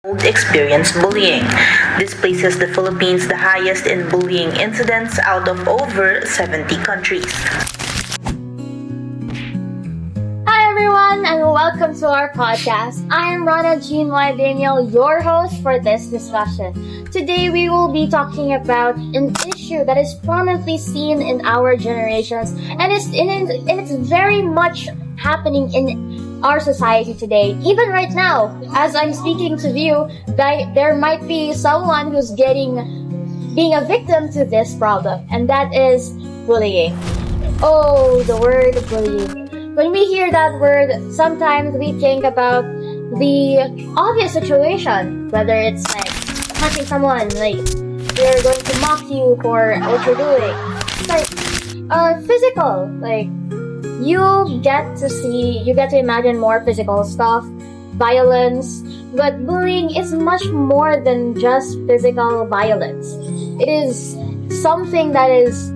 experience bullying. This places the Philippines the highest in bullying incidents out of over 70 countries. Hi everyone and welcome to our podcast. I am Rana Jean Y. Daniel, your host for this discussion. Today we will be talking about an issue that is prominently seen in our generations and it's very much happening in our society today. Even right now, as I'm speaking to you, there might be someone who's being a victim to this problem, and that is bullying. Oh, the word bullying. When we hear that word, sometimes we think about the obvious situation, whether it's like punching someone, like they're going to mock you for what you're doing. It's like physical, like you get to imagine more physical stuff, violence, but bullying is much more than just physical violence. It is something that is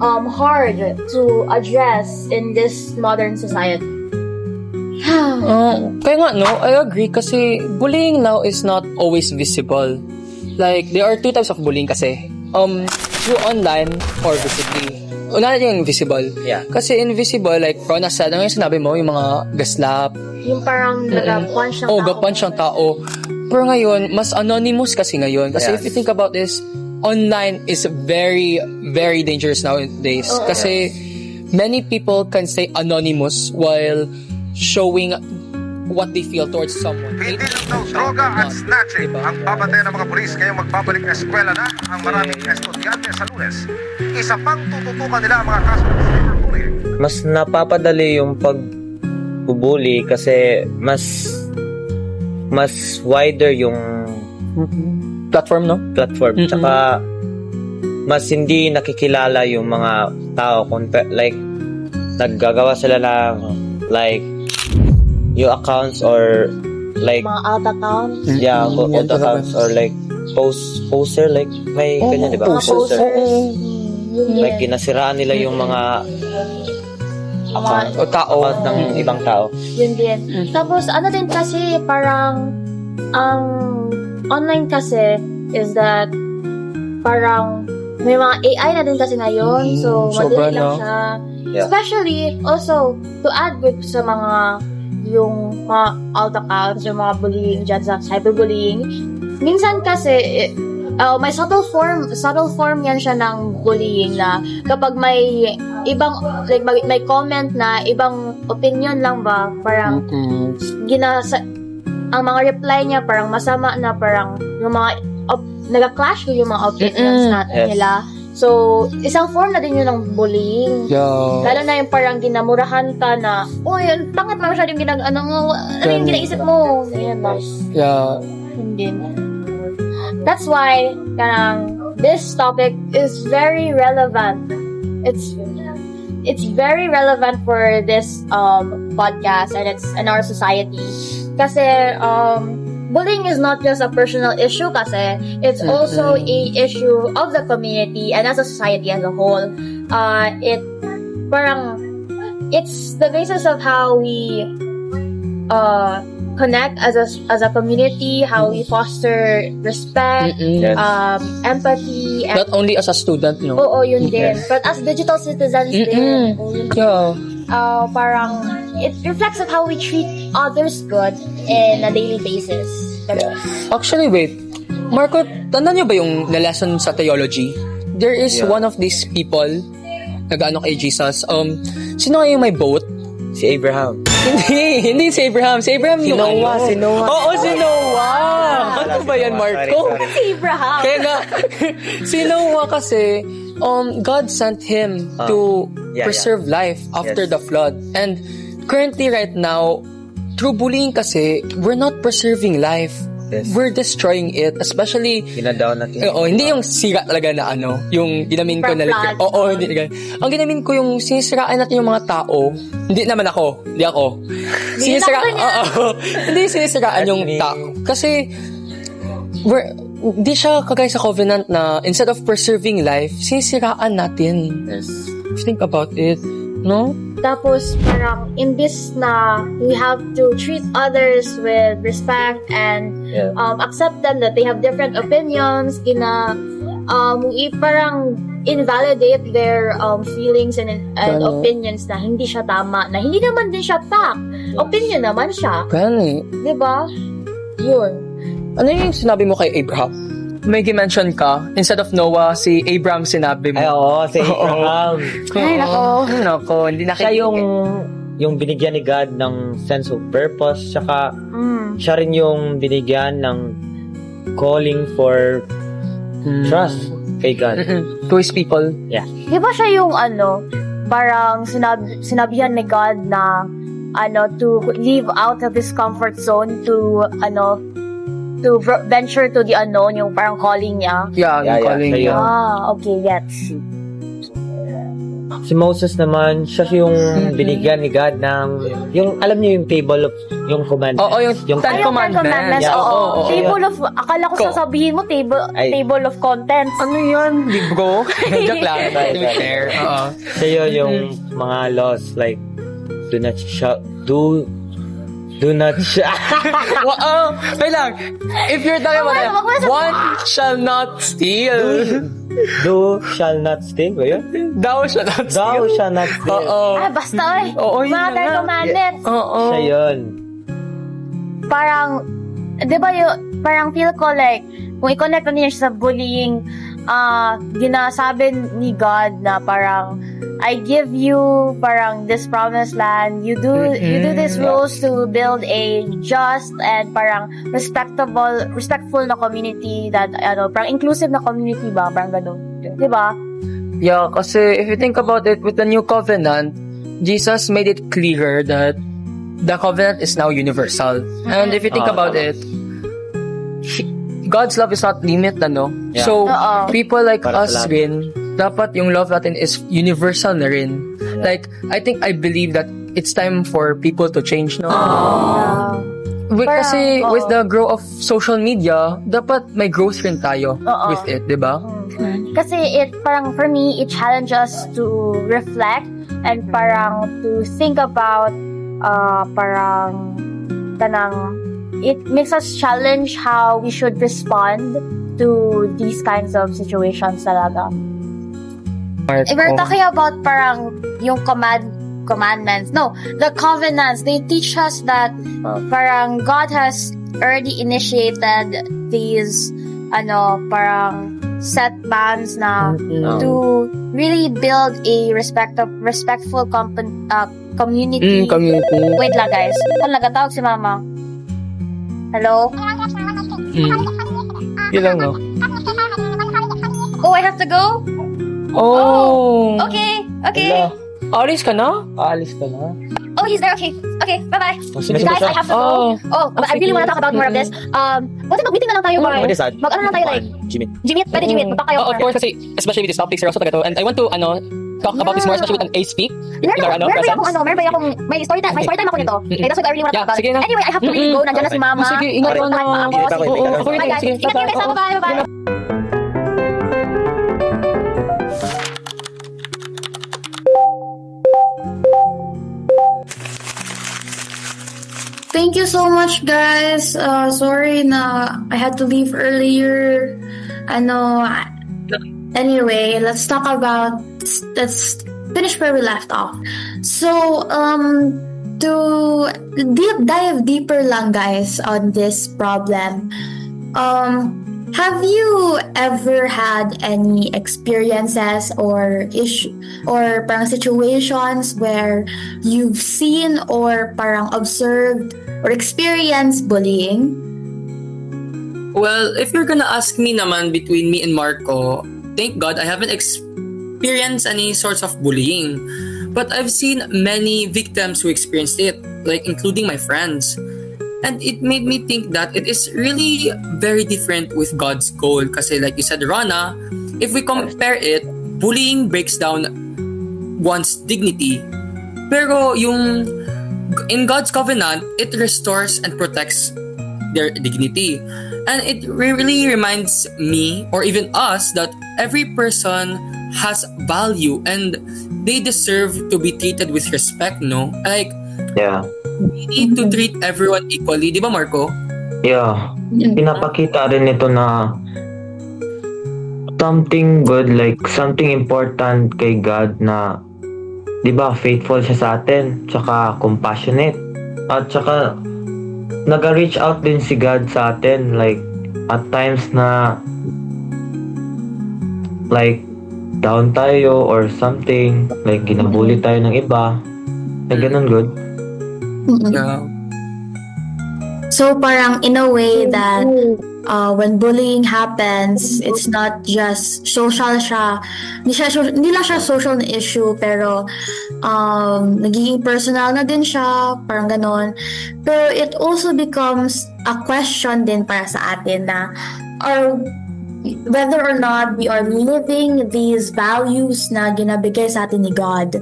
hard to address in this modern society. Kaya nga, no, I agree kasi bullying now is not always visible. Like, there are two types of bullying kasi. Through online or visibly. Una natin yung invisible. Yeah. Kasi invisible, like, Rona said, ano yung sinabi mo? Yung mga gaslap. Yung parang nag-punch ng tao. gapunch ng tao. Pero ngayon, mas anonymous kasi ngayon. Kasi Yes. if you think about this, online is very, very dangerous nowadays. Kasi many people can stay anonymous while showing what they feel towards someone. Hindi lang daw droga at snatching ang babantay ng mga pulis ngayong magbabalik na eskwela na ang maraming estudyante sa Lunes. Isa pang tututukan nila ang mga kaso ng cyberbullying. Mas napapadali yung pagbubuli kasi mas wider yung Platform, no? platform. Tsaka mas hindi nakikilala yung mga tao like naggagawa sila ng like yung accounts or like Mga alt accounts. old accounts or like poster like may ganyan di ba? Mga posters. Like ginasiraan nila yung mga account O tao. ng ibang tao. Yun din. Tapos, ano din kasi, parang, ang online kasi is that, parang, may mga AI na din kasi ngayon. So, sobra, madali lang no? siya. Yeah. Especially, also, to add with sa yung mga alt accounts, yung mga bullying dyan sa cyberbullying, minsan kasi, may subtle form yan siya ng bullying na kapag may ibang like may comment na ibang opinion lang ba parang ang mga reply niya parang masama na parang yung mga nagka-clash yung mga opinions Yes. nila. So, isang form na din yun ng bullying. Yeah. Lalo na yung parang ginamurahan ka na, uy, pangit mo masyadong ano yung ginaisip mo? Ayan ba? Yeah. Hindi. That's why this topic is very relevant. It's very relevant for this podcast and it's in our society. Kasi bullying is not just a personal issue kasi it's also a issue of the community and as a society as a whole. It's the basis of how we connect as a community, how we foster respect, Yes. empathy, and Not only as a student, no? oo, yun din. But as digital citizens din, yun din. Yeah. Parang it reflects of how we treat others good in a daily basis. Actually, wait. Marco, tandaan niyo ba yung na-lesson sa theology? There is Yeah. one of these people, nag-ano kay Jesus. Sino yung may boat? Si Abraham. Hindi si Abraham. Si Abraham yung Noah, ano. si Noah. Oo, si Noah. Ano ba yan, Marco? Si Abraham. Kaya nga, si Noah kasi, God sent him to preserve life after Yes. the flood. And currently right now, through bullying kasi, we're not preserving life. Yes. We're destroying it. Especially, Ginadown natin. hindi yung sira talaga na yung ginamin ko na Flood. hindi ganun. Ang ginamin ko yung sinisiraan natin yung mga tao. Hindi naman ako. Hindi ako. Hindi sinisiraan yung me. tao. Kasi hindi siya kagaya sa covenant na instead of preserving life, sinisiraan natin. Yes. Think about it. No? Tapos parang imbis na we have to treat others with respect and accept them that they have different opinions, parang invalidate their feelings and opinions na hindi siya tama, na hindi naman din siya fact. Opinion naman siya. Gani. Diba? Yun. Ano yung sinabi mo kay Abraham? May mention ka, instead of Noah, si Abraham sinabi mo. Ay, oo, si Abraham. Ay, Nako, hindi na Siya yung binigyan ni God ng sense of purpose, saka siya rin yung binigyan ng calling for trust kay God. To his people. Yeah. Di ba siya yung parang sinabihan ni God na to live out of his comfort zone to venture to the unknown, yung parang calling niya. Yeah, yung calling siya niya. Okay, gets. Si Moses naman, siya yung binigyan ni God ng, alam niyo yung table of, yung commandments. Oo, yung Ten Commandments. Yeah, oo. oo. Table of, akala ko sasabihin mo table of contents. Ano yan? Libro? Joke lang. Right. Fair. Oo. Siya yung mga laws, like, do not shout, do not shout. Wait lang. If you're talking about that, one shall not steal. Shall not steal ba yun? Thou shall not steal. Thou shall not steal. Oo. Basta Oo, yun mga na Ten nga. Commandments. Oo. Siya yun. Parang, di ba parang feel ko like, kung i-connect mo niya siya sa bullying, ginasabi ni God na parang, I give you parang this promised land. You do these rules to build a just and parang respectful na community that parang inclusive na community ba, parang gano'n. 'Di ba? Yeah, kasi if you think about it, with the new covenant, Jesus made it clearer that the covenant is now universal. And if you think about it, God's love is not limited, Yeah. So, people like Para us sa lahat. rin, dapat yung love natin is universal na rin. Like, I believe that it's time for people to change, no? Kasi with the growth of social media, dapat may growth rin tayo with it, di ba? Kasi parang for me, it challenges us to reflect and parang to think about it makes us challenge how we should respond to these kinds of situations talaga. If we're talking about parang yung commandments, the covenants, they teach us that parang God has already initiated these parang set bands na to really build a respectful community. Community. Wait lang guys, nagtatawag si mama. Hello? Yun lang, no? Oh, I have to go? Oh! Okay. Alis ka na? Aalis ka na. Oh, he's there. Okay, bye-bye. Sige, Guys, I have to go. But I really want to talk about more of this. Pwede mag-meeting na lang tayo, Mark. Pwede saan? Mag-ano lang tayo, like, Jimmy. Pwede Jimmy, magpa kayo. Of course, kasi especially with these topics, are also taga to. And I want to, talk about this more, especially with an A-speak. Meron in our, ba presence. akong, may story time ako nito. Okay, that's what I really want to Yeah, talk about. sige na. Anyway, I have to really go. Nandiyan na si mama. Sige, ingat ka na. Puntahan pa ako. Ingat ako, Sige. ingat ako. Bye, guys. Sige, Ingat kayo, guys. Bye-bye. Thank you so much, guys. Sorry na I had to leave earlier. Anyway, let's finish where we left off. So, to dive deeper lang, guys, on this problem. Have you ever had any experiences or parang situations where you've seen or parang observed or experienced bullying? Well, if you're gonna ask me naman between me and Marco, thank God I haven't experienced any sorts of bullying. But I've seen many victims who experienced it, like including my friends. And it made me think that it is really very different with God's goal. Kasi like you said, Rana, if we compare it, bullying breaks down one's dignity. Pero in God's covenant, it restores and protects their dignity. And it really reminds me, or even us, that every person has value and they deserve to be treated with respect, no? Like, Yeah. we need to treat everyone equally. Di ba, Marco? Yeah. Pinapakita rin ito na something good, like something important kay God na, di ba, faithful siya sa atin, tsaka compassionate. At tsaka, nag-reach out din si God sa atin, like, at times na, like, down tayo or something, like, ginabully tayo ng iba. Like, ganun good. Yeah. So parang in a way that when bullying happens, it's not just social siya. Hindi lang siya social na issue, pero nagiging personal na din siya, parang ganon. Pero it also becomes a question din para sa atin na or whether or not we are living these values na ginabigay sa atin ni God.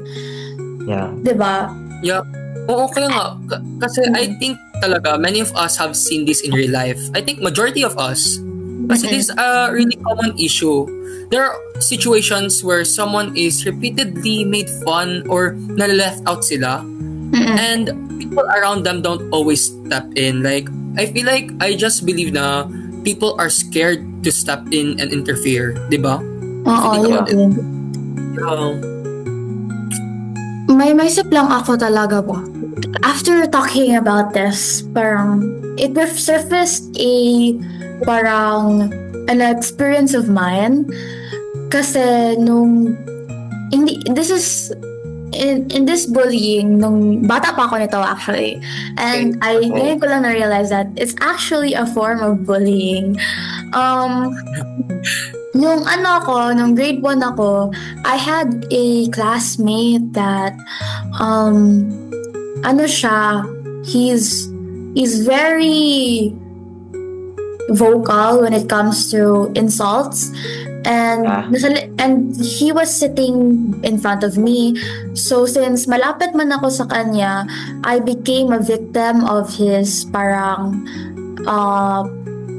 Yeah. Diba? Yeah. Oo, kaya nga. Kasi I think talaga, many of us have seen this in real life. I think majority of us. Kasi this is a really common issue. There are situations where someone is repeatedly made fun or na-left out sila. And people around them don't always step in. Like, I feel like I just believe na people are scared to step in and interfere. Diba? Oo, Think yun about it. din. May maisip lang ako talaga po. After talking about this, parang it surfaced parang an experience of mine. Kasi in this bullying, nung bata pa ako nito actually. And ngayon ko lang na-realize that it's actually a form of bullying. Nung nung grade 1 ako, I had a classmate that, he's very vocal when it comes to insults. And he was sitting in front of me. So since malapit man ako sa kanya, I became a victim of his parang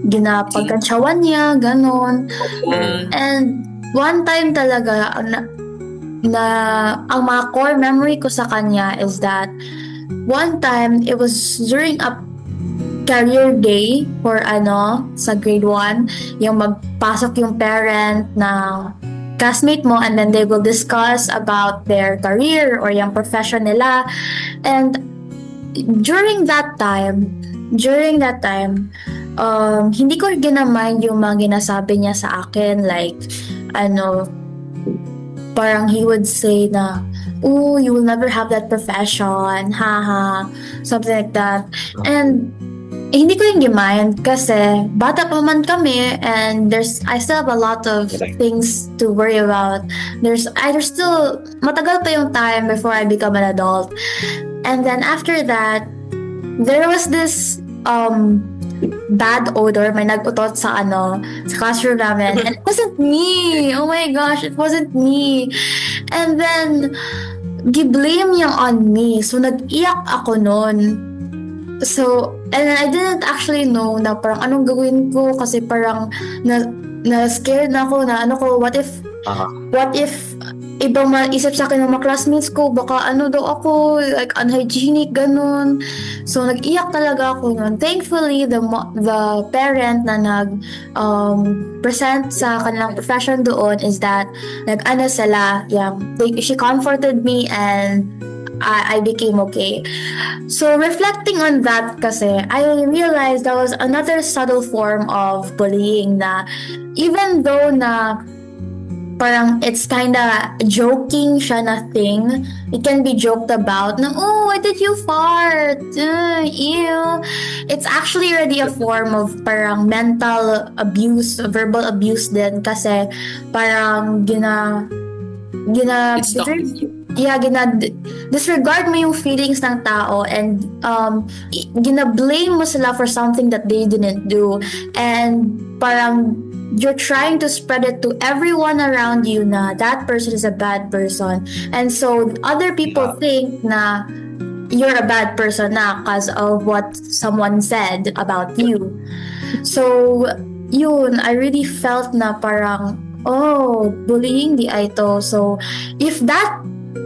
ginapagkantsawan niya, ganon. And one time talaga na ang mga core memory ko sa kanya is that one time it was during a career day for sa grade 1, yung magpasok yung parent na classmate mo and then they will discuss about their career or yung profession nila. And during that time, hindi ko ginamind yung mga ginasabi niya sa akin, like parang he would say na, "Oh, you will never have that profession, haha," something like that. And hindi ko yung gimind kasi bata pa man kami and I still have a lot of things to worry about. There's still matagal pa yung time before I become an adult. And then after that, there was this bad odor, may nag-utot sa classroom namin. And it wasn't me. Oh my gosh, it wasn't me. And then gi-blame niya on me. So nag-iyak ako noon. So, and I didn't actually know na parang anong gawin ko kasi parang na scared na ako na what if ibang maisip sa akin ng mga classmates ko, baka daw ako, like unhygienic, ganun. So, nag-iyak talaga ako nun. Thankfully, the parent na present sa kanilang profession doon is that sila, she comforted me and I became okay. So, reflecting on that kasi, I realized that was another subtle form of bullying na even though na parang it's kinda joking siya na thing, it can be joked about na, "Oh, why did you fart? Ew." It's actually already a form of parang mental abuse, verbal abuse din kasi parang disregard mo yung feelings ng tao and gina-blame mo sila for something that they didn't do, and parang you're trying to spread it to everyone around you na that person is a bad person, and so other people think na you're a bad person na because of what someone said about you. So yun, I really felt na parang bullying di ito. So if that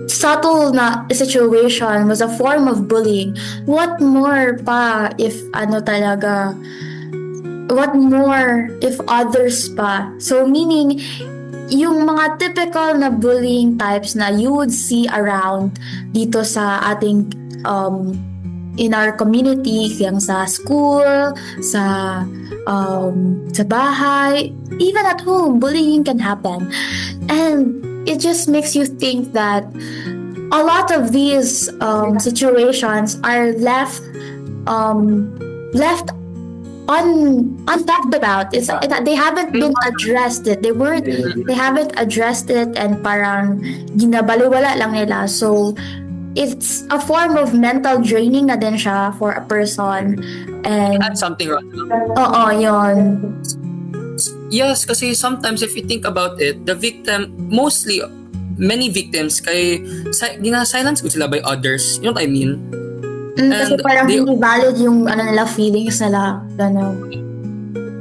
subtle na situation was a form of bullying, what more pa if what more if others pa? So meaning, yung mga typical na bullying types na you would see around dito sa ating in our community, yung sa school, sa bahay, even at home, bullying can happen. And it just makes you think that a lot of these situations are left untalked about. They haven't been addressed it. They haven't addressed it, and parang ginabaliwala lang nila. So it's a form of mental draining na din siya for a person. And Add something wrong. oo, yun. Yes, kasi sometimes if you think about it, the victim, many victims, gina-silence ko sila by others. You know what I mean? Kasi And parang hindi valid yung nila, feelings nila. Ganun.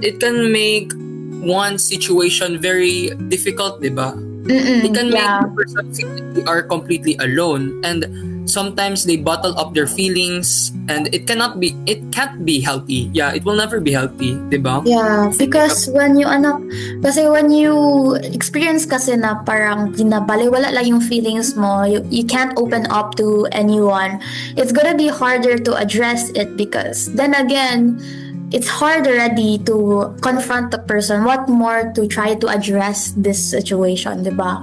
it can make one situation very difficult, diba? It can make the person feel like they are completely alone, and sometimes they bottle up their feelings, and it can't be healthy. Yeah, it will never be healthy, diba? Yeah, because when you experience kasi na parang ginabaliwala lang yung feelings mo, you can't open up to anyone, it's gonna be harder to address it, because then again, it's hard already to confront the person. What more to try to address this situation, diba?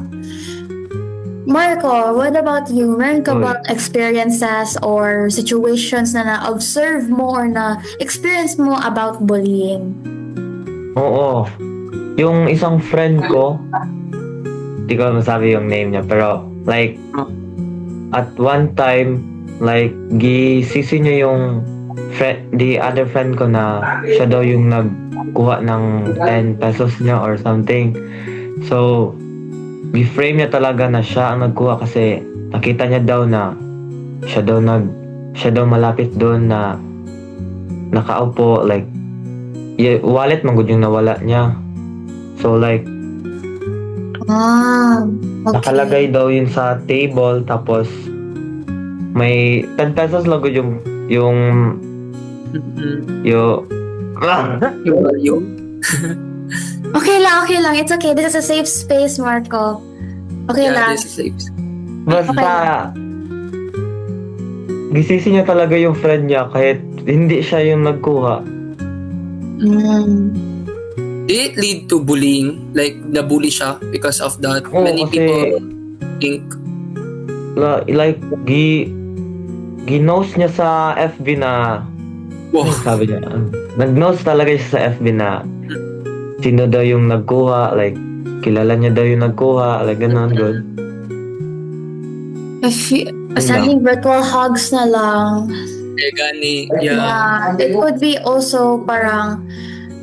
Marco, what about you? Meron ka ba experiences or situations na na-observe mo or na-experience mo about bullying? Oo. Yung isang friend ko, di ko masabi yung name niya, pero like, at one time, like, gisisi niya yung the other friend ko na siya daw yung nagkuha ng 10 pesos niya or something. So, beframe niya talaga na siya ang nagkuha kasi nakita niya daw na siya daw malapit doon na nakaupo, like wallet man gud yung nawala niya. So like Okay. nakalagay daw yun sa table, tapos may 10 pesos lang gud yung Yung value. Okay lang. It's okay. This is a safe space, Marco. Okay lang. This is safe. basta gisisi niya talaga yung friend niya kahit hindi siya yung nagkuha. Did it lead to bullying? Like, nabully siya because of that? Oo, Many kasi people think, like ginost niya sa FB na wow, sabi niya, nag-nose talaga siya sa FB na sino daw yung nagkuha, like kilala niya daw yung nagkuha, like ganun, good. Sending virtual hugs na lang. gani, Yeah, it could be also parang,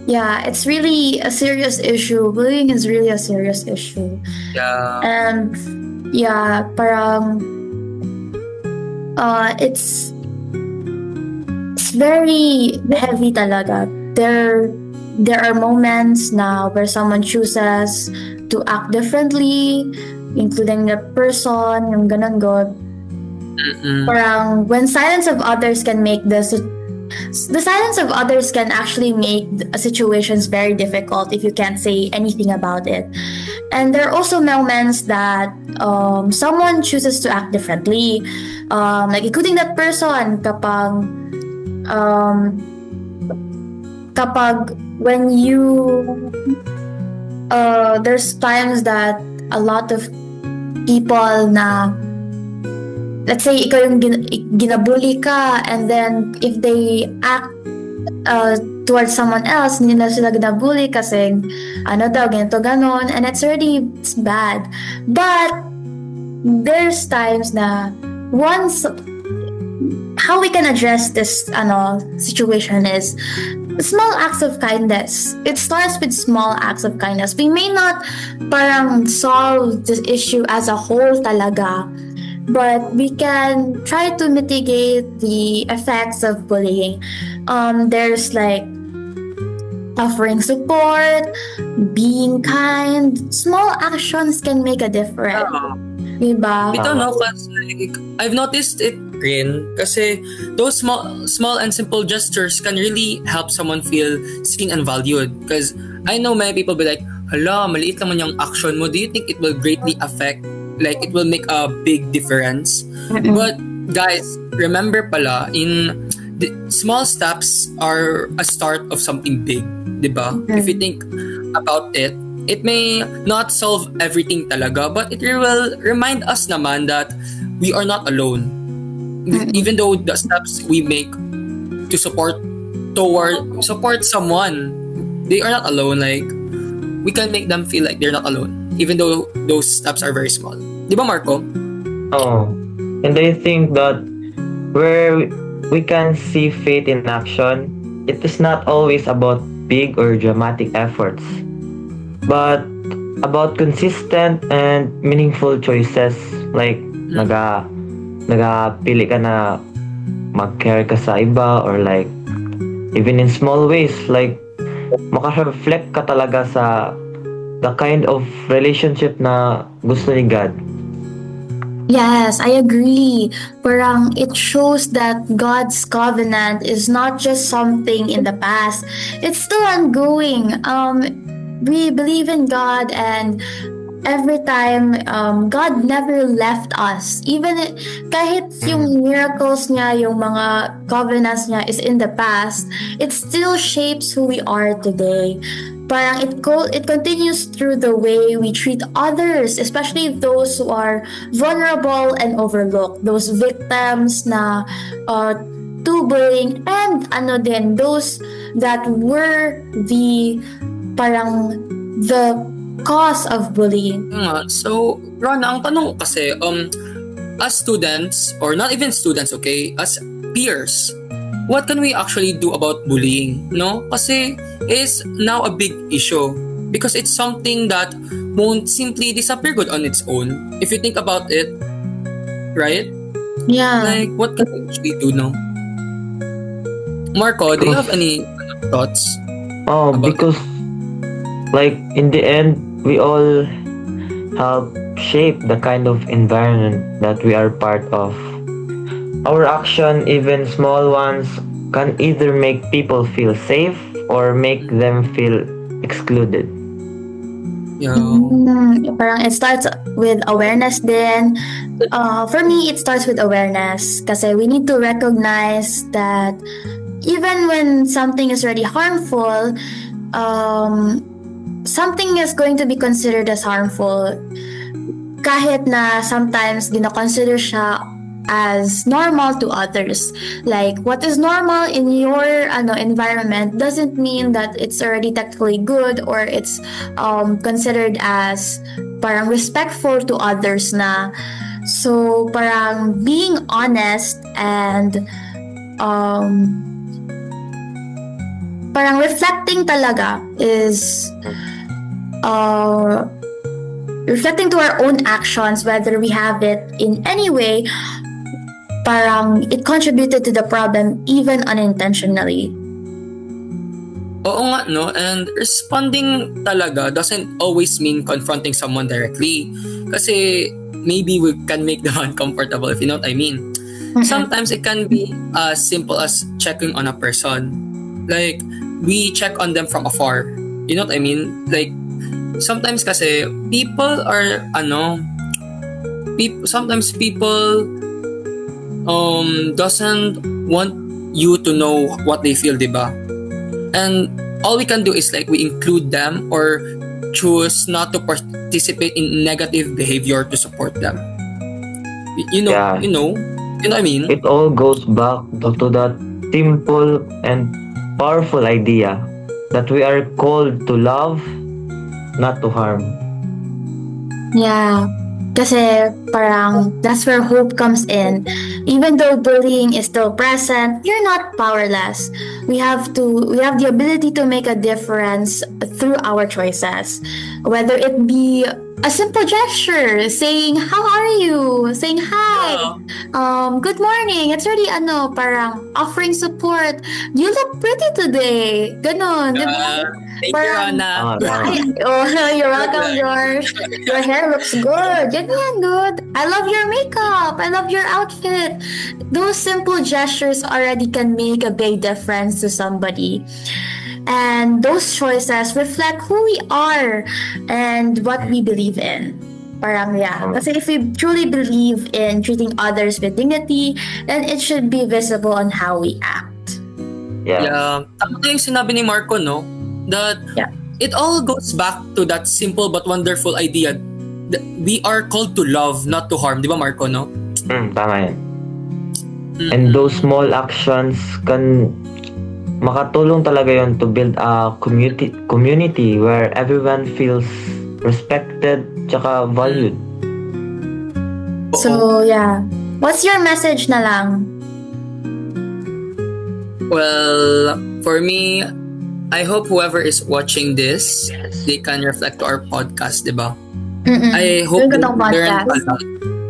yeah, it's really a serious issue. Bullying is really a serious issue. yeah, And yeah, parang it's very heavy talaga. There are moments now where someone chooses to act differently, including the person, yung ganun god. Parang when silence of others can make the silence of others can actually make situations very difficult if you can't say anything about it. And there are also moments that someone chooses to act differently, like including that person kapag when you there's times that a lot of people na, let's say ikaw yung ginabully ka, and then if they act towards someone else, hindi na sila ginabully kasi ganito ganon, and it's bad. But there's times na how we can address this situation is small acts of kindness. It starts with small acts of kindness. We may not parang solve this issue as a whole talaga, but we can try to mitigate the effects of bullying. There's like offering support, being kind. Small actions can make a difference. Diba? Ito no, kasi like, I've noticed it rin kasi those small and simple gestures can really help someone feel seen and valued. Because I know many people be like, hala, maliit naman yung action mo. Do you think it will greatly affect, like it will make a big difference? But guys, remember pala, the small steps are a start of something big, diba? If you think about it, it may not solve everything talaga, but it will remind us naman that we are not alone. Even though the steps we make to support someone, they are not alone. Like, we can make them feel like they're not alone, even though those steps are very small. Di ba, Marco? Oh, and I think that where we can see faith in action, it is not always about big or dramatic efforts, but about consistent and meaningful choices. Like, nagapili ka na mag-care ka sa iba, or like, even in small ways, like, maka-reflect ka talaga sa the kind of relationship na gusto ni God. Yes, I agree. Parang it shows that God's covenant is not just something in the past. It's still ongoing. We believe in God, and every time God never left us. Even kahit yung miracles niya, yung mga covenants niya is in the past, it still shapes who we are today. Parang it continues through the way we treat others, especially those who are vulnerable and overlooked, those victims na to bullying, and those that were the cause of bullying. So, Rana, ang tanong kasi, as students, or not even students, okay, as peers, what can we actually do about bullying? No? Kasi it's now a big issue because it's something that won't simply disappear good on its own. If you think about it, right? Yeah. Like, what can we actually do now? Marco, do you have any thoughts? Oh, about because like in the end, we all help shape the kind of environment that we are part of. Our action, even small ones, can either make people feel safe or make them feel excluded. Yeah. Parang it starts with awareness din. For me, it starts with awareness kasi we need to recognize that even when something is already harmful, something is going to be considered as harmful kahit na sometimes gina-consider siya as normal to others. Like, what is normal in your environment doesn't mean that it's already technically good or it's considered as parang respectful to others na. So, parang being honest and parang reflecting talaga is reflecting to our own actions, whether we have it in any way, parang it contributed to the problem even unintentionally. Oo nga, no? And responding talaga doesn't always mean confronting someone directly. Kasi maybe we can make them uncomfortable, if you know what I mean. Sometimes it can be as simple as checking on a person. Like, we check on them from afar. You know what I mean? Like, sometimes kasi people are sometimes people doesn't want you to know what they feel, diba? And all we can do is like we include them or choose not to participate in negative behavior to support them. You know, Yeah. you know what I mean? It all goes back to that simple and powerful idea that we are called to love, not to harm. Yeah. Kasi parang that's where hope comes in. Even though bullying is still present, you're not powerless. We have the ability to make a difference through our choices. Whether it be a simple gesture, saying, how are you? Saying hi. Good morning. It's really parang offering support. You look pretty today. Ganon, di ba? Thank you, Parang, Rana. Tama. you're welcome, George. Your hair looks good. Ganyan, good. I love your makeup. I love your outfit. Those simple gestures already can make a big difference to somebody. And those choices reflect who we are and what we believe in. Parang Kasi if we truly believe in treating others with dignity, then it should be visible on how we act. Yeah. Tama yung sinabi ni Marco, no? That Yeah. it all goes back to that simple but wonderful idea that we are called to love, not to harm. Di ba, Marco, no? Tama yan. And those small actions can makatulong talaga yon to build a community where everyone feels respected tsaka valued. So, what's your message na lang? Well, for me, I hope whoever is watching this, they can reflect to our podcast, di ba? I hope they Ganda ng learn podcast. a lot.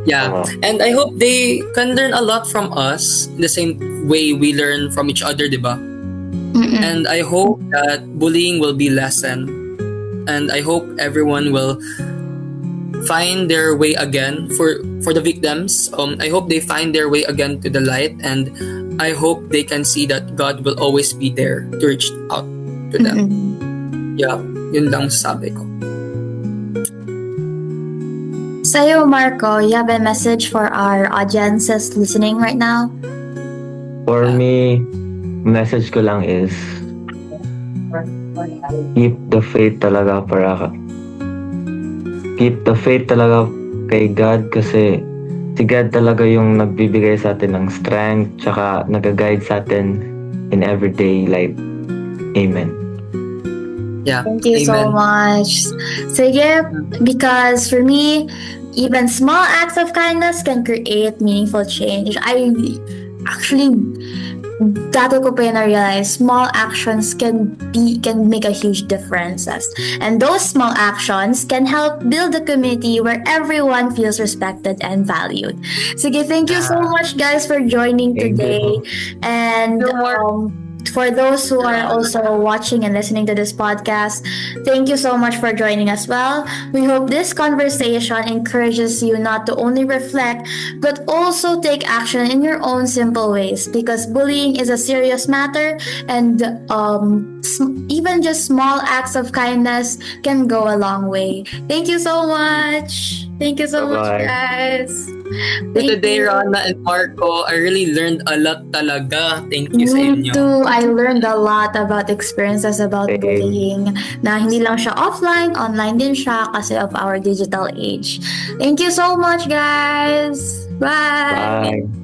Yeah. And I hope they can learn a lot from us in the same way we learn from each other, di ba? And I hope that bullying will be lessened. And I hope everyone will find their way again for the victims. I hope they find their way again to the light, and I hope they can see that God will always be there to reach out to them. Yeah, yun lang sabi ko. Sa'yo, Marco, you have a message for our audiences listening right now? For me, message ko lang is keep the faith talaga keep the faith talaga kay God kasi si God talaga yung nagbibigay sa atin ng strength tsaka nag-guide sa atin in everyday life. Amen. Yeah. Thank you so Amen. much. Sige, because for me, even small acts of kindness can create meaningful change. I actually, dato ko pa yun na-realize, small actions can make a huge differences. And those small actions can help build a community where everyone feels respected and valued. Sige, thank you so much guys for joining Thank today. you. And for those who are also watching and listening to this podcast, thank you so much for joining as well. We hope this conversation encourages you not to only reflect, but also take action in your own simple ways, because bullying is a serious matter, and even just small acts of kindness can go a long way. Thank you so much. Thank you so much, Bye-bye. guys. Thank Today, you. Rana and Marco, I really learned a lot talaga. Thank you sa Me inyo. too. I learned a lot about experiences about Same. bullying, na hindi lang siya offline, online din siya kasi of our digital age. Thank you so much, guys. Bye. Bye.